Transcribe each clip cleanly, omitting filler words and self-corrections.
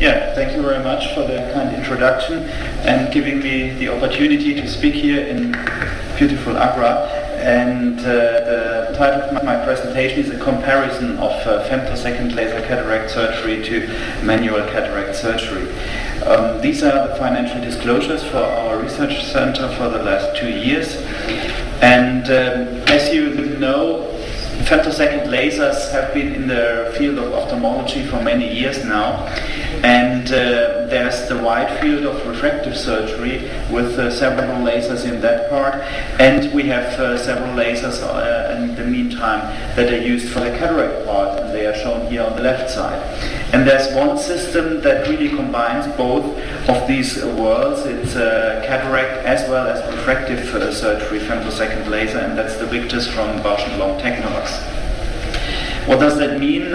Yeah, thank you very much for the kind introduction and giving me the opportunity to speak here in beautiful Agra. And the title of my presentation is a comparison of femtosecond laser cataract surgery to manual cataract surgery. These are the financial disclosures for our research center for the last 2 years. And as you know, femtosecond lasers have been in the field of ophthalmology for many years now, and there's the wide field of refractive surgery with several lasers in that part, and we have several lasers in the meantime that are used for the cataract part, and they are shown here on the left side. And there's one system that really combines both of these worlds. It's cataract as well as refractive surgery, femtosecond laser, and that's the Victus from Bausch & Lomb Technologies. What does that mean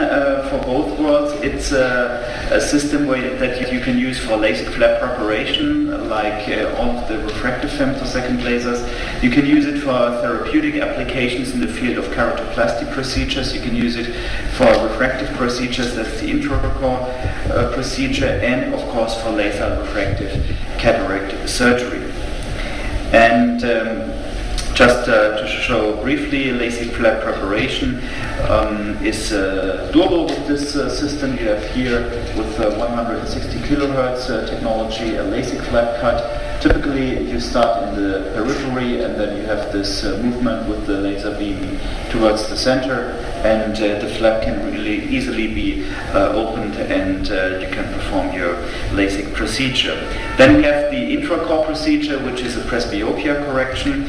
for both worlds? It's a system that you can use for LASIK flap preparation, like all of the refractive femtosecond lasers. You can use it for therapeutic applications in the field of keratoplasty procedures. You can use it for refractive procedures, that's the intraocular procedure, and of course for laser refractive cataract surgery. And just to show briefly, LASIK flap preparation is doable with this system. You have here with 160 kilohertz technology a LASIK flap cut. Typically you start in the periphery and then you have this movement with the laser beam towards the center, and the flap can really easily be opened and you can perform your LASIK procedure. Then we have the intraocular procedure, which is a presbyopia correction.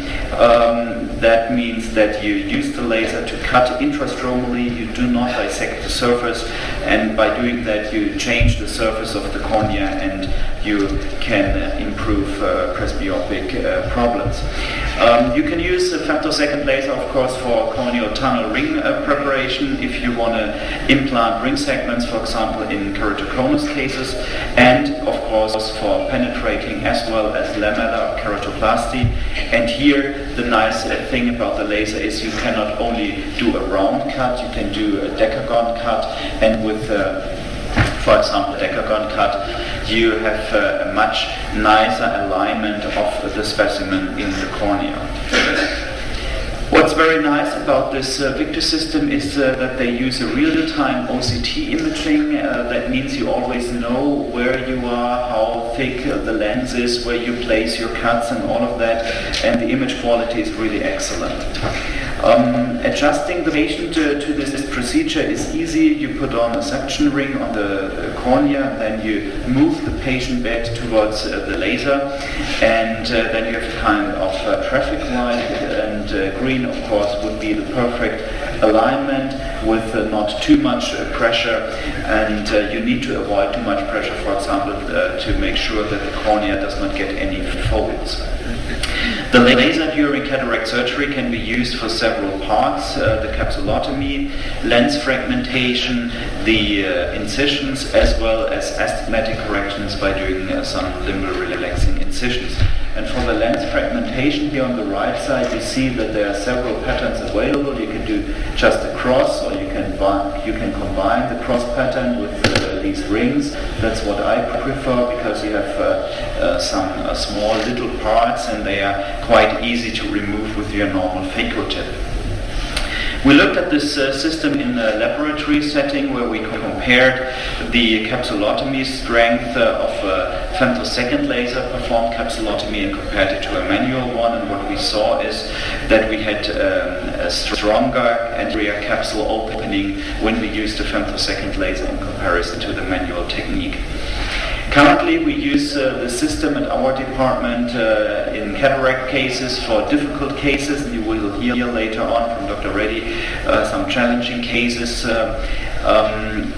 That means that you use the laser to cut intrastromally. You do not dissect the surface, and by doing that you change the surface of the cornea and you can improve presbyopic problems. You can use a femtosecond laser, of course, for corneal tunnel ring preparation if you want to implant ring segments, for example, in keratoconus cases, and of course for penetrating as well as lamellar keratoplasty. And here the nice thing about the laser is you cannot only do a round cut, you can do a decagon cut, and with for example, decagon cut, you have a much nicer alignment of the specimen in the cornea. What's very nice about this Victus system is that they use a real-time OCT imaging. That means you always know where you are, how thick the lens is, where you place your cuts and all of that, and the image quality is really excellent. Adjusting the patient to this procedure is easy. You put on a suction ring on the cornea, and then you move the patient back towards the laser, and then you have a kind of traffic light, and green of course would be the perfect alignment with not too much pressure, and you need to avoid too much pressure, for example, to make sure that the cornea does not get any folds. The laser during cataract surgery can be used for several parts: the capsulotomy, lens fragmentation, the incisions, as well as astigmatic corrections by doing some limbal relaxing incisions. And for the lens fragmentation, here on the right side, you see that there are several patterns available. You can do just a cross, or you can combine the cross pattern with these rings. That's what I prefer, because you have some small little parts, and they are quite easy to remove with your normal phaco tip. We looked at this system in a laboratory setting where we compared the capsulotomy strength of a femtosecond laser performed capsulotomy and compared it to a manual one, and what we saw is that we had a stronger anterior capsule opening when we used the femtosecond laser in comparison to the manual technique. Currently, we use the system at our department in cataract cases for difficult cases, and you will hear later on from Dr. Reddy some challenging cases.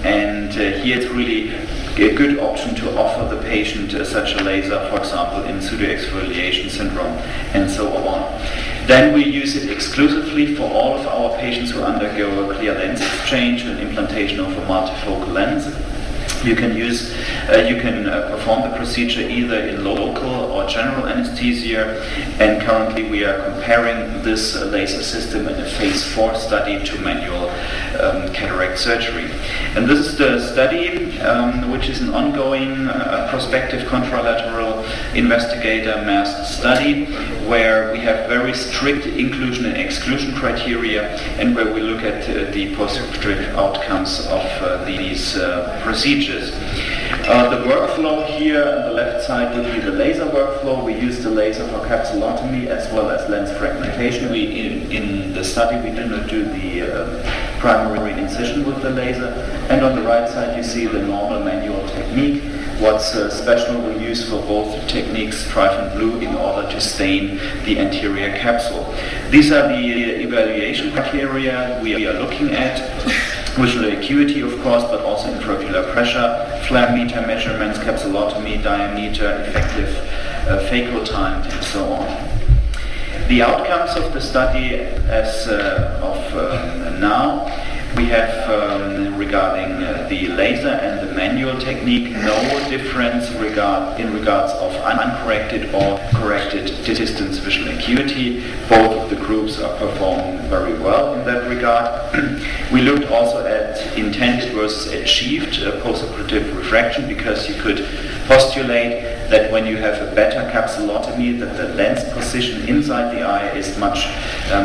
And here it's really a good option to offer the patient such a laser, for example, in pseudoexfoliation syndrome and so on. Then we use it exclusively for all of our patients who undergo a clear lens exchange and implantation of a multifocal lens. You can perform the procedure either in local or general anesthesia, and currently we are comparing this laser system in a phase 4 study to manual cataract surgery. And this is the study, which is an ongoing prospective contralateral investigator masked study, where we have very strict inclusion and exclusion criteria, and where we look at the postoperative outcomes of these procedures. The workflow here on the left side would be the laser workflow. We use the laser for capsulotomy as well as lens fragmentation. In the study we do not do the primary incision with the laser. And on the right side you see the normal manual technique. What's special, we use for both techniques Tryphon blue in order to stain the anterior capsule. These are the evaluation criteria we are looking at. Visual acuity, of course, but also intraocular pressure, flare meter measurements, capsulotomy, diameter, effective phaco time, and so on. The outcomes of the study as of now, we have regarding the laser and the manual technique, no difference in regards of uncorrected or corrected distance visual acuity. Both of the groups are performing very well in that regard. We looked also at intended versus achieved postoperative refraction, because you could postulate that when you have a better capsulotomy, that the lens position inside the eye is much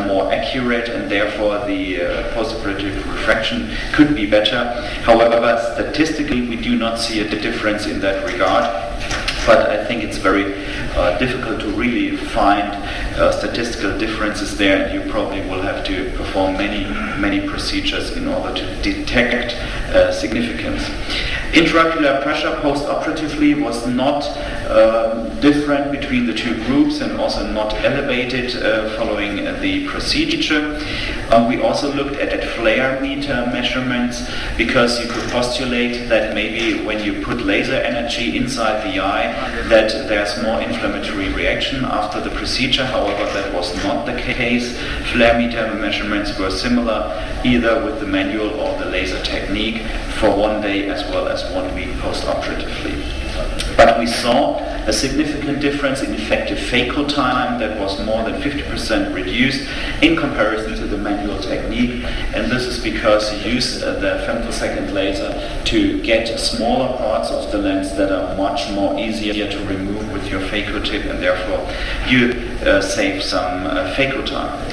more accurate, and therefore the postoperative refraction could be better. However, statistically we do not see a difference in that regard, but I think it's very difficult to really find statistical differences there, and you probably will have to perform many procedures in order to detect significance. Intraocular pressure post-operatively was not different between the two groups, and also not elevated following the procedure. We also looked at flare meter measurements, because you could postulate that maybe when you put laser energy inside the eye, that there's more inflammatory reaction after the procedure. However, that was not the case. Flare meter measurements were similar either with the manual or the laser technique for 1 day as well as 1 week post-operatively. But we saw a significant difference in effective phaco time that was more than 50% reduced in comparison to the manual technique, and this is because you use the femtosecond laser to get smaller parts of the lens that are much more easier to remove with your phaco tip, and therefore you save some phaco time.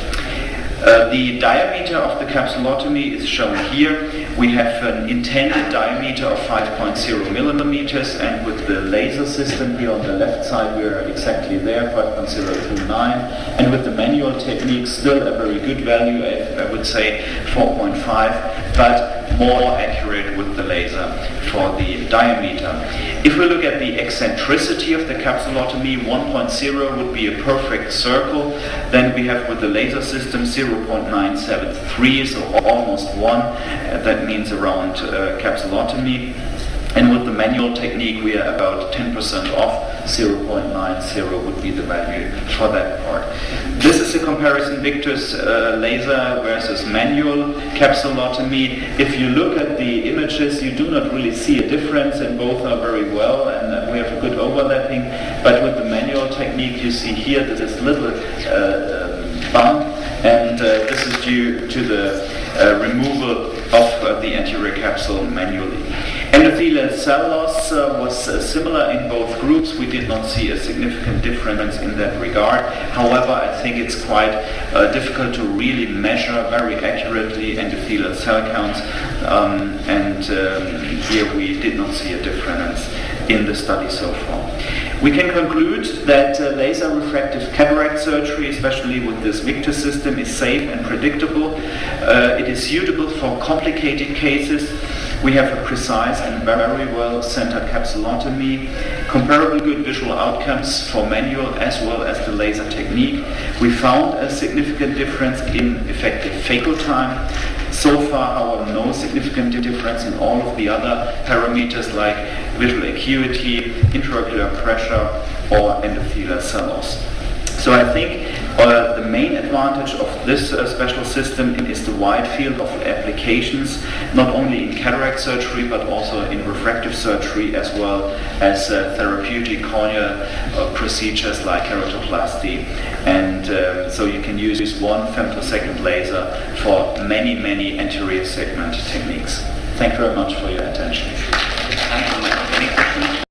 The diameter of the capsulotomy is shown here. We have an intended diameter of 5.0 millimeters, and with the laser system here on the left side we are exactly there, 5.029, and with the manual technique still a very good value, I would say 4.5, but more accurate with the laser for the diameter. If we look at the eccentricity of the capsulotomy, 1.0 would be a perfect circle. Then we have with the laser system 0.973, so almost 1. That means around capsulotomy. And with the manual technique we are about 10% off. 0.90 would be the value for that part. This is a comparison Victor's laser versus manual capsulotomy. If you look at the images, you do not really see a difference, and both are very well, and we have a good overlapping. But with the manual technique, you see here this little bump, and this is due to the removal of the anterior capsule manually. Endothelial cell loss was similar in both groups. We did not see a significant difference in that regard. However, I think it's quite difficult to really measure very accurately endothelial cell counts, and here we did not see a difference in the study so far. We can conclude that laser refractive cataract surgery, especially with this Victor system, is safe and predictable. It is suitable for complicated cases. We have a precise and very well-centered capsulotomy, comparable good visual outcomes for manual as well as the laser technique. We found a significant difference in effective phaco time. So far, however, no significant difference in all of the other parameters like visual acuity, intraocular pressure, or endothelial cell loss. So I think The main advantage of this special system is the wide field of applications, not only in cataract surgery but also in refractive surgery, as well as therapeutic corneal procedures like keratoplasty. And so you can use one femtosecond laser for many anterior segment techniques. Thank you very much for your attention.